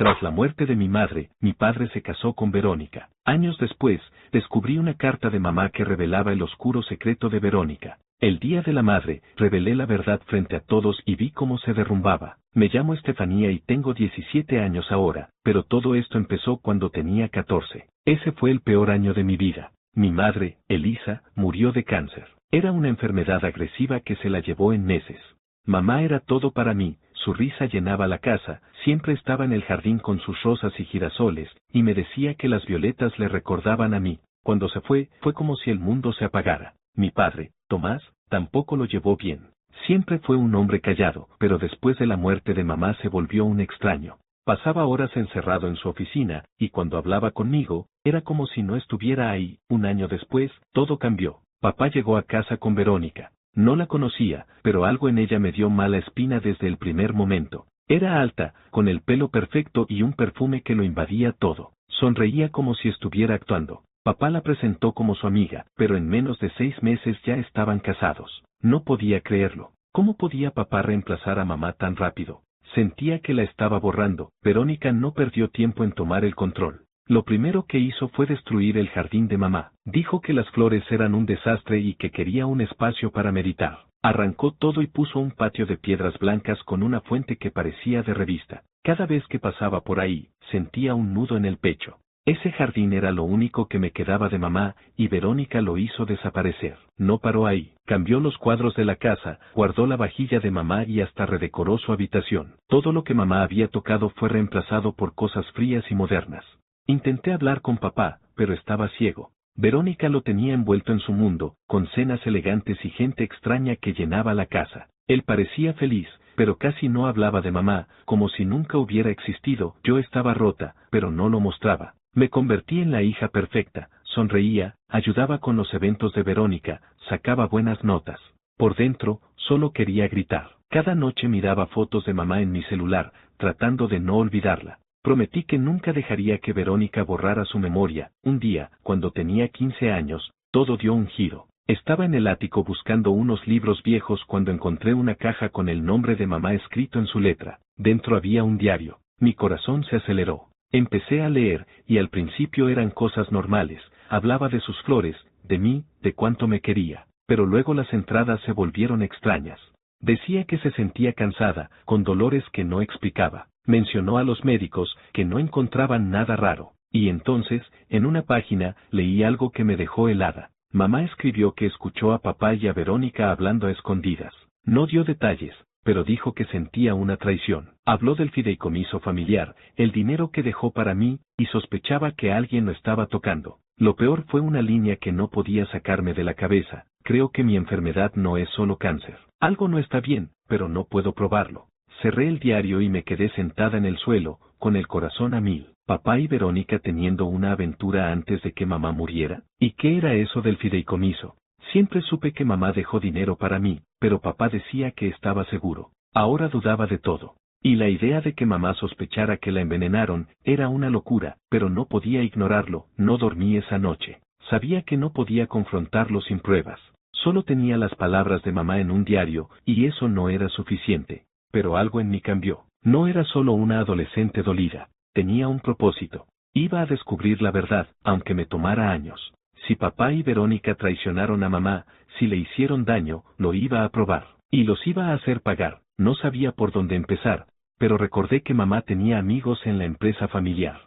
Tras la muerte de mi madre, mi padre se casó con Verónica. Años después, descubrí una carta de mamá que revelaba el oscuro secreto de Verónica. El día de la madre, revelé la verdad frente a todos y vi cómo se derrumbaba. Me llamo Estefanía y tengo 17 años ahora, pero todo esto empezó cuando tenía 14. Ese fue el peor año de mi vida. Mi madre, Elisa, murió de cáncer. Era una enfermedad agresiva que se la llevó en meses. Mamá era todo para mí, su risa llenaba la casa, siempre estaba en el jardín con sus rosas y girasoles, y me decía que las violetas le recordaban a mí. Cuando se fue como si el mundo se apagara. Mi padre, Tomás, tampoco lo llevó bien. Siempre fue un hombre callado, pero después de la muerte de mamá se volvió un extraño. Pasaba horas encerrado en su oficina, y cuando hablaba conmigo, era como si no estuviera ahí. Un año después, todo cambió. Papá llegó a casa con Verónica. No la conocía, pero algo en ella me dio mala espina desde el primer momento. Era alta, con el pelo perfecto y un perfume que lo invadía todo. Sonreía como si estuviera actuando. Papá la presentó como su amiga, pero en menos de 6 meses ya estaban casados. No podía creerlo. ¿Cómo podía papá reemplazar a mamá tan rápido? Sentía que la estaba borrando. Verónica no perdió tiempo en tomar el control. Lo primero que hizo fue destruir el jardín de mamá. Dijo que las flores eran un desastre y que quería un espacio para meditar. Arrancó todo y puso un patio de piedras blancas con una fuente que parecía de revista. Cada vez que pasaba por ahí, sentía un nudo en el pecho. Ese jardín era lo único que me quedaba de mamá, y Verónica lo hizo desaparecer. No paró ahí, cambió los cuadros de la casa, guardó la vajilla de mamá y hasta redecoró su habitación. Todo lo que mamá había tocado fue reemplazado por cosas frías y modernas. Intenté hablar con papá, pero estaba ciego. Verónica lo tenía envuelto en su mundo, con cenas elegantes y gente extraña que llenaba la casa. Él parecía feliz, pero casi no hablaba de mamá, como si nunca hubiera existido. Yo estaba rota, pero no lo mostraba. Me convertí en la hija perfecta, sonreía, ayudaba con los eventos de Verónica, sacaba buenas notas. Por dentro, solo quería gritar. Cada noche miraba fotos de mamá en mi celular, tratando de no olvidarla. Prometí que nunca dejaría que Verónica borrara su memoria. Un día, cuando tenía 15 años, todo dio un giro. Estaba en el ático buscando unos libros viejos cuando encontré una caja con el nombre de mamá escrito en su letra. Dentro había un diario. Mi corazón se aceleró. Empecé a leer, y al principio eran cosas normales. Hablaba de sus flores, de mí, de cuánto me quería. Pero luego las entradas se volvieron extrañas. Decía que se sentía cansada, con dolores que no explicaba. Mencionó a los médicos, que no encontraban nada raro. Y entonces, en una página, leí algo que me dejó helada. Mamá escribió que escuchó a papá y a Verónica hablando a escondidas. No dio detalles, pero dijo que sentía una traición. Habló del fideicomiso familiar, el dinero que dejó para mí, y sospechaba que alguien lo estaba tocando. Lo peor fue una línea que no podía sacarme de la cabeza. Creo que mi enfermedad no es solo cáncer. Algo no está bien, pero no puedo probarlo. Cerré el diario y me quedé sentada en el suelo, con el corazón a mil. Papá y Verónica teniendo una aventura antes de que mamá muriera. ¿Y qué era eso del fideicomiso? Siempre supe que mamá dejó dinero para mí, pero papá decía que estaba seguro. Ahora dudaba de todo. Y la idea de que mamá sospechara que la envenenaron era una locura, pero no podía ignorarlo. No dormí esa noche. Sabía que no podía confrontarlo sin pruebas. Solo tenía las palabras de mamá en un diario, y eso no era suficiente. Pero algo en mí cambió. No era solo una adolescente dolida. Tenía un propósito. Iba a descubrir la verdad, aunque me tomara años. Si papá y Verónica traicionaron a mamá, si le hicieron daño, lo iba a probar. Y los iba a hacer pagar. No sabía por dónde empezar, pero recordé que mamá tenía amigos en la empresa familiar.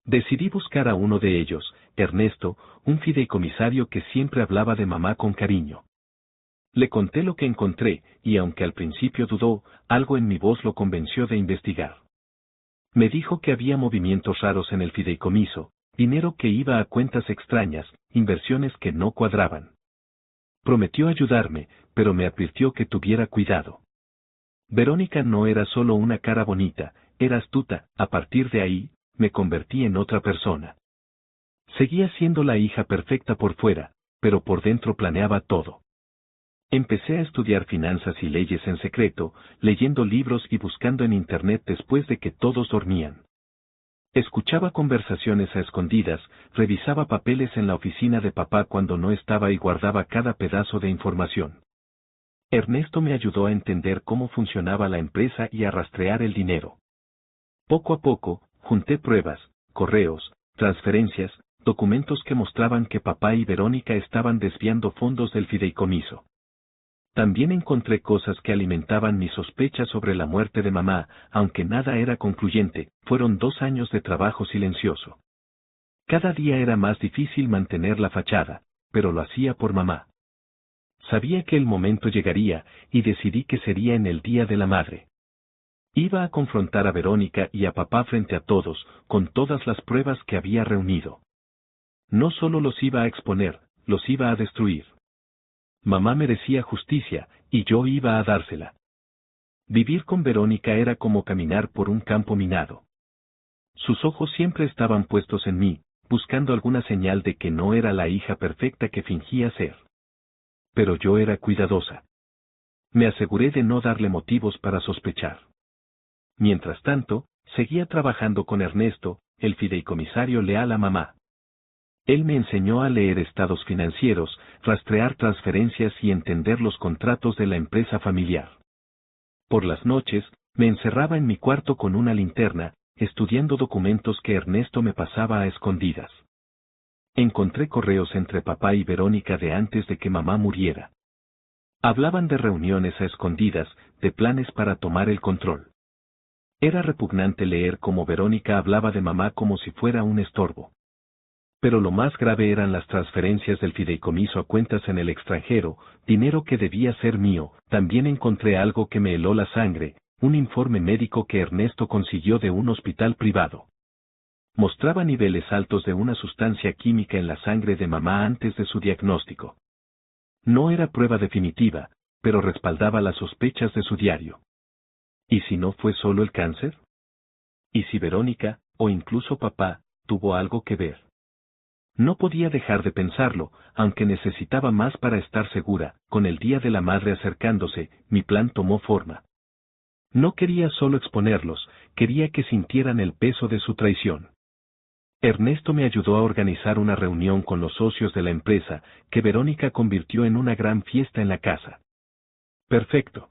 Decidí buscar a uno de ellos, Ernesto, un fideicomisario que siempre hablaba de mamá con cariño. Le conté lo que encontré, y aunque al principio dudó, algo en mi voz lo convenció de investigar. Me dijo que había movimientos raros en el fideicomiso, dinero que iba a cuentas extrañas, inversiones que no cuadraban. Prometió ayudarme, pero me advirtió que tuviera cuidado. Verónica no era solo una cara bonita, era astuta. A partir de ahí, me convertí en otra persona. Seguía siendo la hija perfecta por fuera, pero por dentro planeaba todo. Empecé a estudiar finanzas y leyes en secreto, leyendo libros y buscando en internet después de que todos dormían. Escuchaba conversaciones a escondidas, revisaba papeles en la oficina de papá cuando no estaba y guardaba cada pedazo de información. Ernesto me ayudó a entender cómo funcionaba la empresa y a rastrear el dinero. Poco a poco, junté pruebas, correos, transferencias, documentos que mostraban que papá y Verónica estaban desviando fondos del fideicomiso. También encontré cosas que alimentaban mis sospechas sobre la muerte de mamá, aunque nada era concluyente. Fueron 2 años de trabajo silencioso. Cada día era más difícil mantener la fachada, pero lo hacía por mamá. Sabía que el momento llegaría, y decidí que sería en el Día de la Madre. Iba a confrontar a Verónica y a papá frente a todos, con todas las pruebas que había reunido. No solo los iba a exponer, los iba a destruir. Mamá merecía justicia, y yo iba a dársela. Vivir con Verónica era como caminar por un campo minado. Sus ojos siempre estaban puestos en mí, buscando alguna señal de que no era la hija perfecta que fingía ser. Pero yo era cuidadosa. Me aseguré de no darle motivos para sospechar. Mientras tanto, seguía trabajando con Ernesto, el fideicomisario leal a mamá. Él me enseñó a leer estados financieros, rastrear transferencias y entender los contratos de la empresa familiar. Por las noches, me encerraba en mi cuarto con una linterna, estudiando documentos que Ernesto me pasaba a escondidas. Encontré correos entre papá y Verónica de antes de que mamá muriera. Hablaban de reuniones a escondidas, de planes para tomar el control. Era repugnante leer cómo Verónica hablaba de mamá como si fuera un estorbo. Pero lo más grave eran las transferencias del fideicomiso a cuentas en el extranjero, dinero que debía ser mío. También encontré algo que me heló la sangre, un informe médico que Ernesto consiguió de un hospital privado. Mostraba niveles altos de una sustancia química en la sangre de mamá antes de su diagnóstico. No era prueba definitiva, pero respaldaba las sospechas de su diario. ¿Y si no fue solo el cáncer? ¿Y si Verónica, o incluso papá, tuvo algo que ver? No podía dejar de pensarlo, aunque necesitaba más para estar segura. Con el Día de la Madre acercándose, mi plan tomó forma. No quería solo exponerlos, quería que sintieran el peso de su traición. Ernesto me ayudó a organizar una reunión con los socios de la empresa, que Verónica convirtió en una gran fiesta en la casa. Perfecto.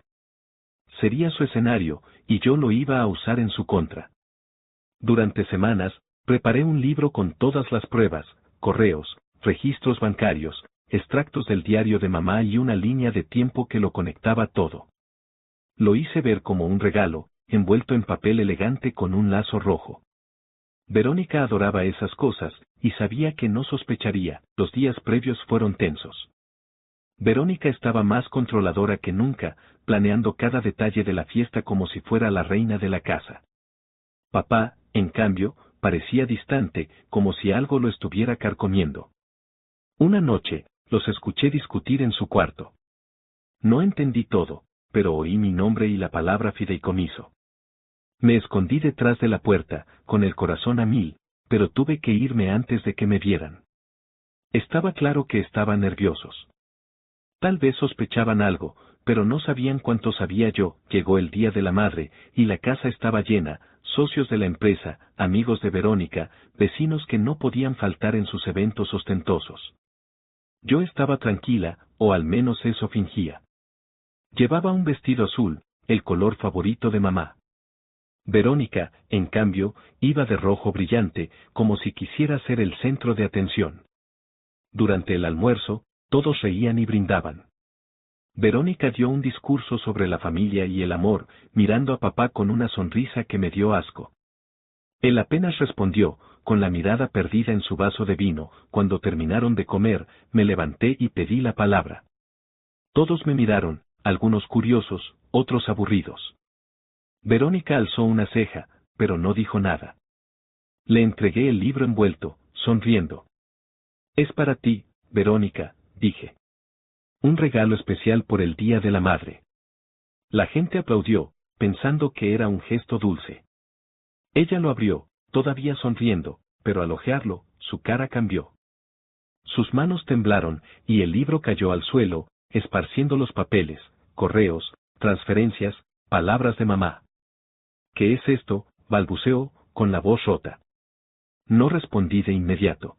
Sería su escenario, y yo lo iba a usar en su contra. Durante semanas, preparé un libro con todas las pruebas, correos, registros bancarios, extractos del diario de mamá y una línea de tiempo que lo conectaba todo. Lo hice ver como un regalo, envuelto en papel elegante con un lazo rojo. Verónica adoraba esas cosas, y sabía que no sospecharía. Los días previos fueron tensos. Verónica estaba más controladora que nunca, planeando cada detalle de la fiesta como si fuera la reina de la casa. Papá, en cambio, parecía distante, como si algo lo estuviera carcomiendo. Una noche, los escuché discutir en su cuarto. No entendí todo, pero oí mi nombre y la palabra fideicomiso. Me escondí detrás de la puerta, con el corazón a mil, pero tuve que irme antes de que me vieran. Estaba claro que estaban nerviosos. Tal vez sospechaban algo, pero no sabían cuánto sabía yo. Llegó el Día de la Madre, y la casa estaba llena, socios de la empresa, amigos de Verónica, vecinos que no podían faltar en sus eventos ostentosos. Yo estaba tranquila, o al menos eso fingía. Llevaba un vestido azul, el color favorito de mamá. Verónica, en cambio, iba de rojo brillante, como si quisiera ser el centro de atención. Durante el almuerzo, todos reían y brindaban. Verónica dio un discurso sobre la familia y el amor, mirando a papá con una sonrisa que me dio asco. Él apenas respondió, con la mirada perdida en su vaso de vino. Cuando terminaron de comer, me levanté y pedí la palabra. Todos me miraron, algunos curiosos, otros aburridos. Verónica alzó una ceja, pero no dijo nada. Le entregué el libro envuelto, sonriendo. Es para ti, Verónica, dije. Un regalo especial por el Día de la Madre. La gente aplaudió, pensando que era un gesto dulce. Ella lo abrió, todavía sonriendo, pero al hojearlo, su cara cambió. Sus manos temblaron, y el libro cayó al suelo, esparciendo los papeles, correos, transferencias, palabras de mamá. ¿Qué es esto?, balbuceó, con la voz rota. No respondí de inmediato.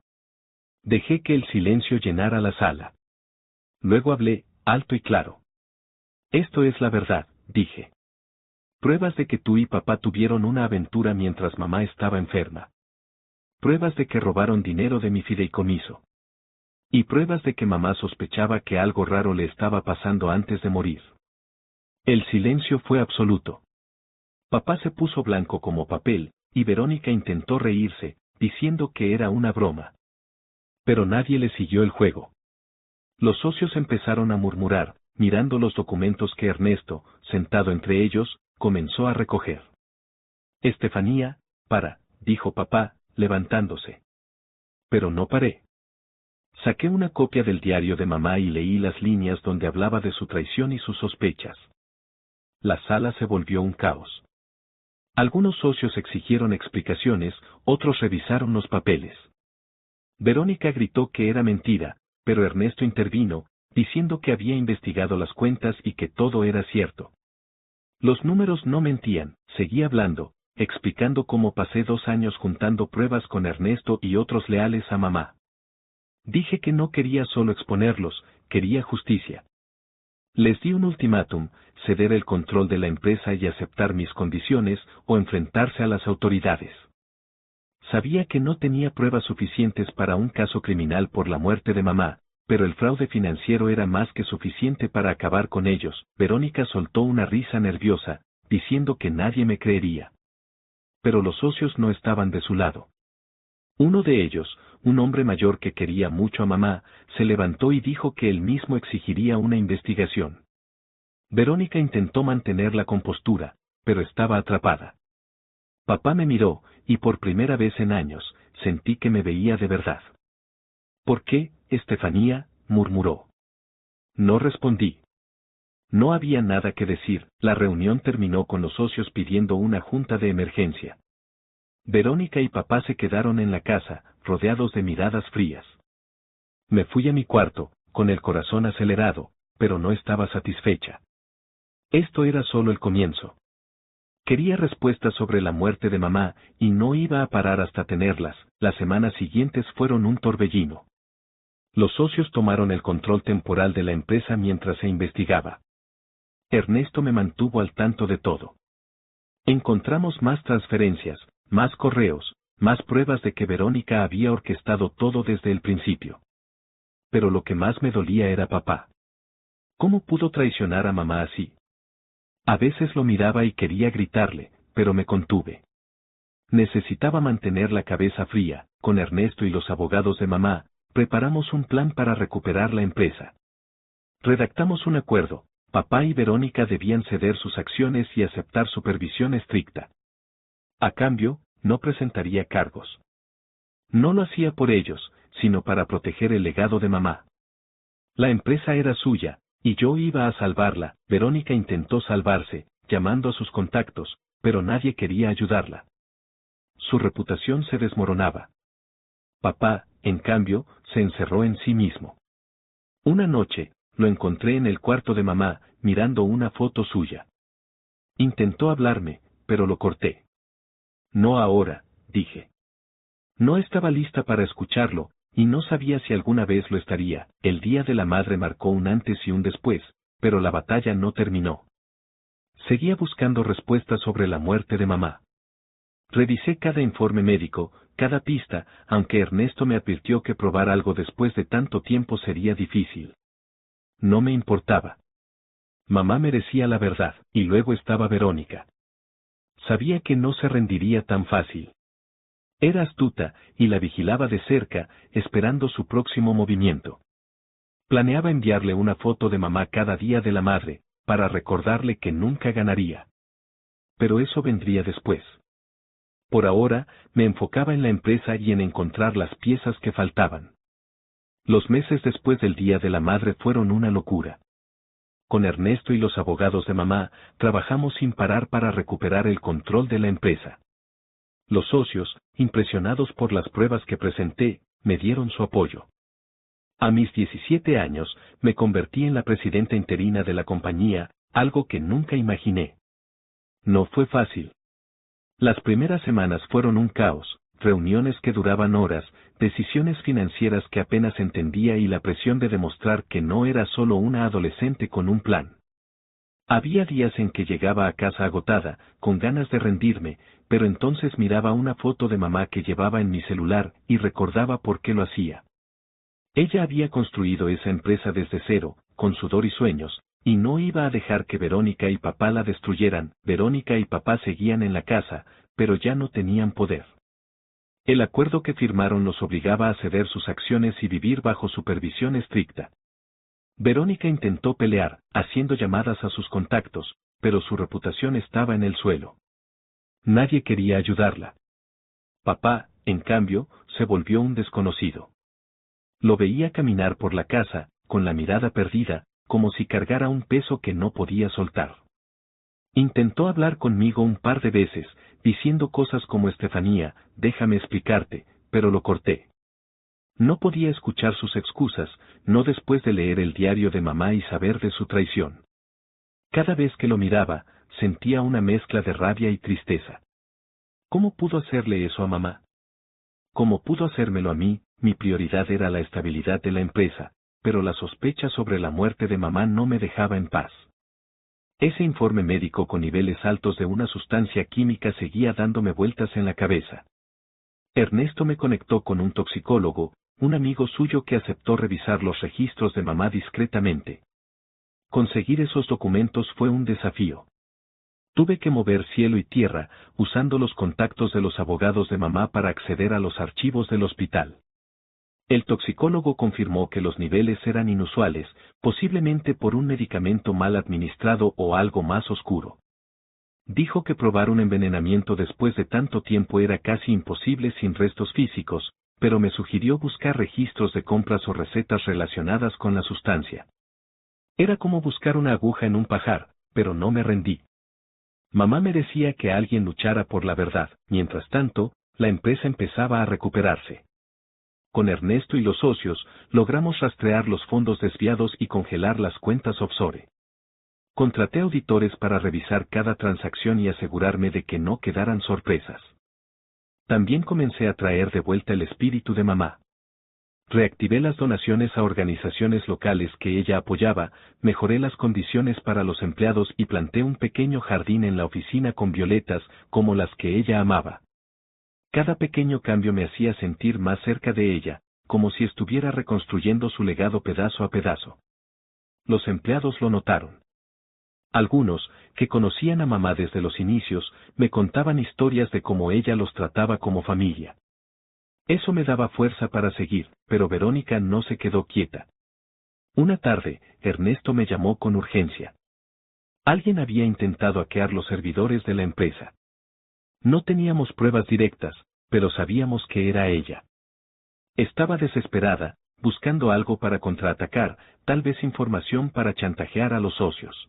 Dejé que el silencio llenara la sala. Luego hablé, alto y claro. Esto es la verdad, dije. Pruebas de que tú y papá tuvieron una aventura mientras mamá estaba enferma. Pruebas de que robaron dinero de mi fideicomiso. Y pruebas de que mamá sospechaba que algo raro le estaba pasando antes de morir. El silencio fue absoluto. Papá se puso blanco como papel, y Verónica intentó reírse, diciendo que era una broma. Pero nadie le siguió el juego. Los socios empezaron a murmurar, mirando los documentos que Ernesto, sentado entre ellos, comenzó a recoger. Estefanía, dijo papá, levantándose. Pero no paré. Saqué una copia del diario de mamá y leí las líneas donde hablaba de su traición y sus sospechas. La sala se volvió un caos. Algunos socios exigieron explicaciones, otros revisaron los papeles. Verónica gritó que era mentira, pero Ernesto intervino, diciendo que había investigado las cuentas y que todo era cierto. Los números no mentían, seguí hablando, explicando cómo pasé 2 años juntando pruebas con Ernesto y otros leales a mamá. Dije que no quería solo exponerlos, quería justicia. Les di un ultimátum, ceder el control de la empresa y aceptar mis condiciones o enfrentarse a las autoridades. Sabía que no tenía pruebas suficientes para un caso criminal por la muerte de mamá, pero el fraude financiero era más que suficiente para acabar con ellos. Verónica soltó una risa nerviosa, diciendo que nadie me creería. Pero los socios no estaban de su lado. Uno de ellos, un hombre mayor que quería mucho a mamá, se levantó y dijo que él mismo exigiría una investigación. Verónica intentó mantener la compostura, pero estaba atrapada. Papá me miró, y por primera vez en años, sentí que me veía de verdad. ¿Por qué, Estefanía?, murmuró. No respondí. No había nada que decir. La reunión terminó con los socios pidiendo una junta de emergencia. Verónica y papá se quedaron en la casa, rodeados de miradas frías. Me fui a mi cuarto, con el corazón acelerado, pero no estaba satisfecha. Esto era solo el comienzo. Quería respuestas sobre la muerte de mamá, y no iba a parar hasta tenerlas. Las semanas siguientes fueron un torbellino. Los socios tomaron el control temporal de la empresa mientras se investigaba. Ernesto me mantuvo al tanto de todo. Encontramos más transferencias, más correos, más pruebas de que Verónica había orquestado todo desde el principio. Pero lo que más me dolía era papá. ¿Cómo pudo traicionar a mamá así? A veces lo miraba y quería gritarle, pero me contuve. Necesitaba mantener la cabeza fría. Con Ernesto y los abogados de mamá, preparamos un plan para recuperar la empresa. Redactamos un acuerdo. Papá y Verónica debían ceder sus acciones y aceptar supervisión estricta. A cambio, no presentaría cargos. No lo hacía por ellos, sino para proteger el legado de mamá. La empresa era suya, y yo iba a salvarla. Verónica intentó salvarse, llamando a sus contactos, pero nadie quería ayudarla. Su reputación se desmoronaba. Papá, en cambio, se encerró en sí mismo. Una noche, lo encontré en el cuarto de mamá, mirando una foto suya. Intentó hablarme, pero lo corté. No ahora, dije. No estaba lista para escucharlo, y no sabía si alguna vez lo estaría. El Día de la Madre marcó un antes y un después, pero la batalla no terminó. Seguía buscando respuestas sobre la muerte de mamá. Revisé cada informe médico, cada pista, aunque Ernesto me advirtió que probar algo después de tanto tiempo sería difícil. No me importaba. Mamá merecía la verdad, y luego estaba Verónica. Sabía que no se rendiría tan fácil. Era astuta, y la vigilaba de cerca, esperando su próximo movimiento. Planeaba enviarle una foto de mamá cada día de la madre, para recordarle que nunca ganaría. Pero eso vendría después. Por ahora, me enfocaba en la empresa y en encontrar las piezas que faltaban. Los meses después del Día de la Madre fueron una locura. Con Ernesto y los abogados de mamá, trabajamos sin parar para recuperar el control de la empresa. Los socios, impresionados por las pruebas que presenté, me dieron su apoyo. A mis 17 años, me convertí en la presidenta interina de la compañía, algo que nunca imaginé. No fue fácil. Las primeras semanas fueron un caos, reuniones que duraban horas, decisiones financieras que apenas entendía y la presión de demostrar que no era solo una adolescente con un plan. Había días en que llegaba a casa agotada, con ganas de rendirme, pero entonces miraba una foto de mamá que llevaba en mi celular y recordaba por qué lo hacía. Ella había construido esa empresa desde cero, con sudor y sueños, y no iba a dejar que Verónica y papá la destruyeran. Verónica y papá seguían en la casa, pero ya no tenían poder. El acuerdo que firmaron los obligaba a ceder sus acciones y vivir bajo supervisión estricta. Verónica intentó pelear, haciendo llamadas a sus contactos, pero su reputación estaba en el suelo. Nadie quería ayudarla. Papá, en cambio, se volvió un desconocido. Lo veía caminar por la casa, con la mirada perdida, como si cargara un peso que no podía soltar. Intentó hablar conmigo un par de veces, diciendo cosas como Estefanía, déjame explicarte, pero lo corté. No podía escuchar sus excusas, no después de leer el diario de mamá y saber de su traición. Cada vez que lo miraba, sentía una mezcla de rabia y tristeza. ¿Cómo pudo hacerle eso a mamá? ¿Cómo pudo hacérmelo a mí? Mi prioridad era la estabilidad de la empresa, pero la sospecha sobre la muerte de mamá no me dejaba en paz. Ese informe médico con niveles altos de una sustancia química seguía dándome vueltas en la cabeza. Ernesto me conectó con un toxicólogo, un amigo suyo que aceptó revisar los registros de mamá discretamente. Conseguir esos documentos fue un desafío. Tuve que mover cielo y tierra, usando los contactos de los abogados de mamá para acceder a los archivos del hospital. El toxicólogo confirmó que los niveles eran inusuales, posiblemente por un medicamento mal administrado o algo más oscuro. Dijo que probar un envenenamiento después de tanto tiempo era casi imposible sin restos físicos, pero me sugirió buscar registros de compras o recetas relacionadas con la sustancia. Era como buscar una aguja en un pajar, pero no me rendí. Mamá merecía que alguien luchara por la verdad. Mientras tanto, la empresa empezaba a recuperarse. Con Ernesto y los socios, logramos rastrear los fondos desviados y congelar las cuentas offshore. Contraté auditores para revisar cada transacción y asegurarme de que no quedaran sorpresas. También comencé a traer de vuelta el espíritu de mamá. Reactivé las donaciones a organizaciones locales que ella apoyaba, mejoré las condiciones para los empleados y planté un pequeño jardín en la oficina con violetas, como las que ella amaba. Cada pequeño cambio me hacía sentir más cerca de ella, como si estuviera reconstruyendo su legado pedazo a pedazo. Los empleados lo notaron. Algunos, que conocían a mamá desde los inicios, me contaban historias de cómo ella los trataba como familia. Eso me daba fuerza para seguir, pero Verónica no se quedó quieta. Una tarde, Ernesto me llamó con urgencia. Alguien había intentado hackear los servidores de la empresa. No teníamos pruebas directas, pero sabíamos que era ella. Estaba desesperada, buscando algo para contraatacar, tal vez información para chantajear a los socios.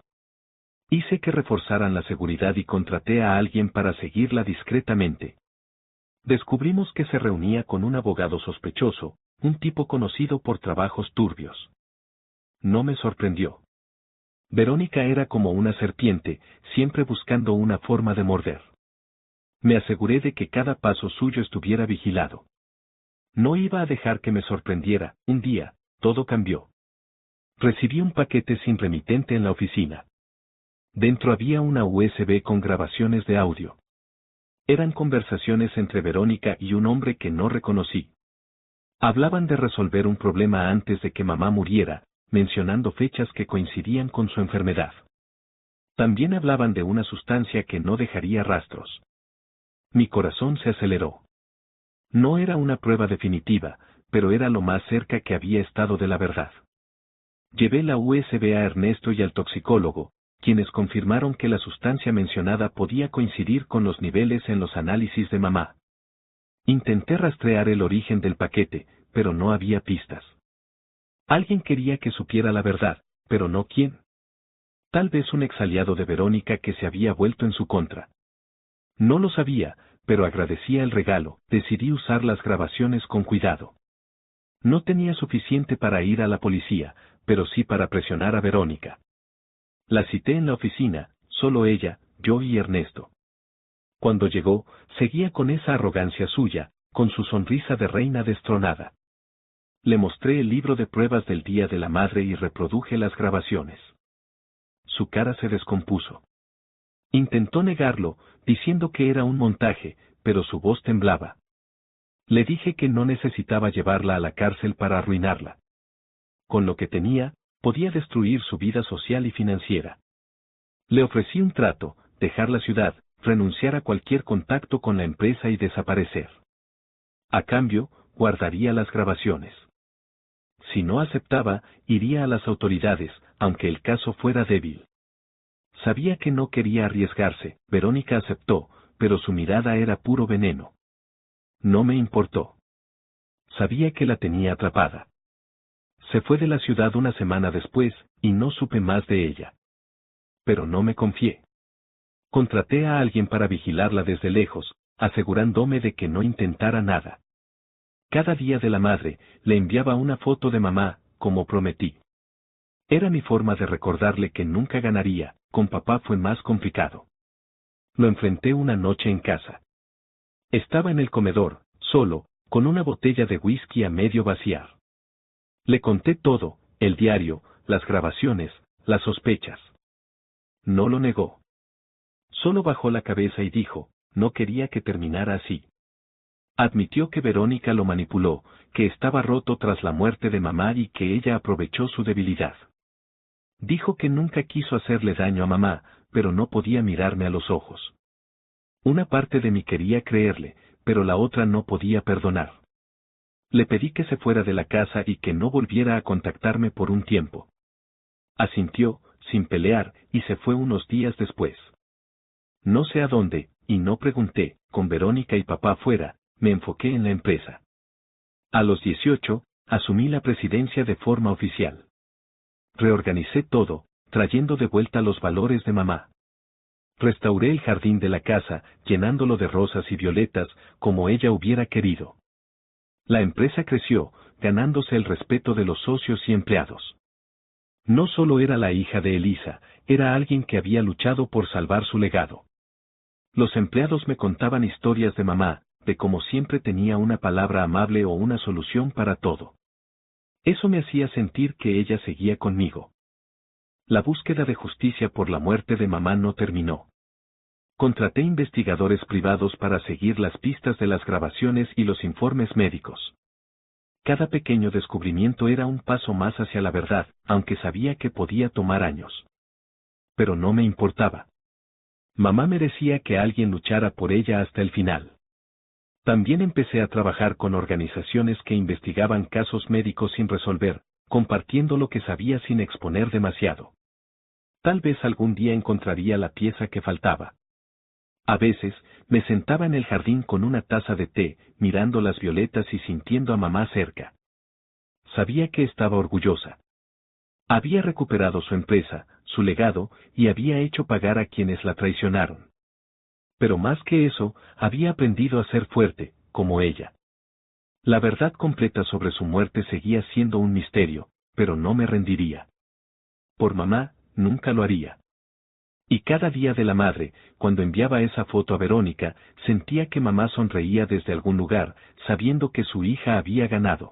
Hice que reforzaran la seguridad y contraté a alguien para seguirla discretamente. Descubrimos que se reunía con un abogado sospechoso, un tipo conocido por trabajos turbios. No me sorprendió. Verónica era como una serpiente, siempre buscando una forma de morder. Me aseguré de que cada paso suyo estuviera vigilado. No iba a dejar que me sorprendiera. Un día, todo cambió. Recibí un paquete sin remitente en la oficina. Dentro había una USB con grabaciones de audio. Eran conversaciones entre Verónica y un hombre que no reconocí. Hablaban de resolver un problema antes de que mamá muriera, mencionando fechas que coincidían con su enfermedad. También hablaban de una sustancia que no dejaría rastros. Mi corazón se aceleró. No era una prueba definitiva, pero era lo más cerca que había estado de la verdad. Llevé la USB a Ernesto y al toxicólogo, quienes confirmaron que la sustancia mencionada podía coincidir con los niveles en los análisis de mamá. Intenté rastrear el origen del paquete, pero no había pistas. Alguien quería que supiera la verdad, pero no quién. Tal vez un exaliado de Verónica que se había vuelto en su contra. No lo sabía, pero agradecía el regalo. Decidí usar las grabaciones con cuidado. No tenía suficiente para ir a la policía, pero sí para presionar a Verónica. La cité en la oficina, solo ella, yo y Ernesto. Cuando llegó, seguía con esa arrogancia suya, con su sonrisa de reina destronada. Le mostré el libro de pruebas del Día de la Madre y reproduje las grabaciones. su cara se descompuso. Intentó negarlo, diciendo que era un montaje, pero su voz temblaba. Le dije que no necesitaba llevarla a la cárcel para arruinarla. Con lo que tenía, podía destruir su vida social y financiera. Le ofrecí un trato, dejar la ciudad, renunciar a cualquier contacto con la empresa y desaparecer. A cambio, guardaría las grabaciones. Si no aceptaba, iría a las autoridades, aunque el caso fuera débil. Sabía que no quería arriesgarse. Verónica aceptó, pero su mirada era puro veneno. No me importó. Sabía que la tenía atrapada. Se fue de la ciudad una semana después, y no supe más de ella. Pero no me confié. Contraté a alguien para vigilarla desde lejos, asegurándome de que no intentara nada. Cada día de la madre, le enviaba una foto de mamá, como prometí. Era mi forma de recordarle que nunca ganaría. Con papá fue más complicado. Lo enfrenté una noche en casa. Estaba en el comedor, solo, con una botella de whisky a medio vaciar. Le conté todo, el diario, las grabaciones, las sospechas. No lo negó. Solo bajó la cabeza y dijo, no quería que terminara así. Admitió que Verónica lo manipuló, que estaba roto tras la muerte de mamá y que ella aprovechó su debilidad. Dijo que nunca quiso hacerle daño a mamá, pero no podía mirarme a los ojos. Una parte de mí quería creerle, pero la otra no podía perdonar. Le pedí que se fuera de la casa y que no volviera a contactarme por un tiempo. Asintió, sin pelear, y se fue unos días después. No sé a dónde, y no pregunté. Con Verónica y papá fuera, me enfoqué en la empresa. A los 18, asumí la presidencia de forma oficial. Reorganicé todo, trayendo de vuelta los valores de mamá. Restauré el jardín de la casa, llenándolo de rosas y violetas, como ella hubiera querido. La empresa creció, ganándose el respeto de los socios y empleados. No solo era la hija de Elisa, era alguien que había luchado por salvar su legado. Los empleados me contaban historias de mamá, de cómo siempre tenía una palabra amable o una solución para todo. Eso me hacía sentir que ella seguía conmigo. La búsqueda de justicia por la muerte de mamá no terminó. Contraté investigadores privados para seguir las pistas de las grabaciones y los informes médicos. Cada pequeño descubrimiento era un paso más hacia la verdad, aunque sabía que podía tomar años. Pero no me importaba. Mamá merecía que alguien luchara por ella hasta el final. También empecé a trabajar con organizaciones que investigaban casos médicos sin resolver, compartiendo lo que sabía sin exponer demasiado. Tal vez algún día encontraría la pieza que faltaba. A veces, me sentaba en el jardín con una taza de té, mirando las violetas y sintiendo a mamá cerca. Sabía que estaba orgullosa. Había recuperado su empresa, su legado, y había hecho pagar a quienes la traicionaron. Pero más que eso, había aprendido a ser fuerte, como ella. La verdad completa sobre su muerte seguía siendo un misterio, pero no me rendiría. Por mamá, nunca lo haría. Y cada día de la madre, cuando enviaba esa foto a Verónica, sentía que mamá sonreía desde algún lugar, sabiendo que su hija había ganado.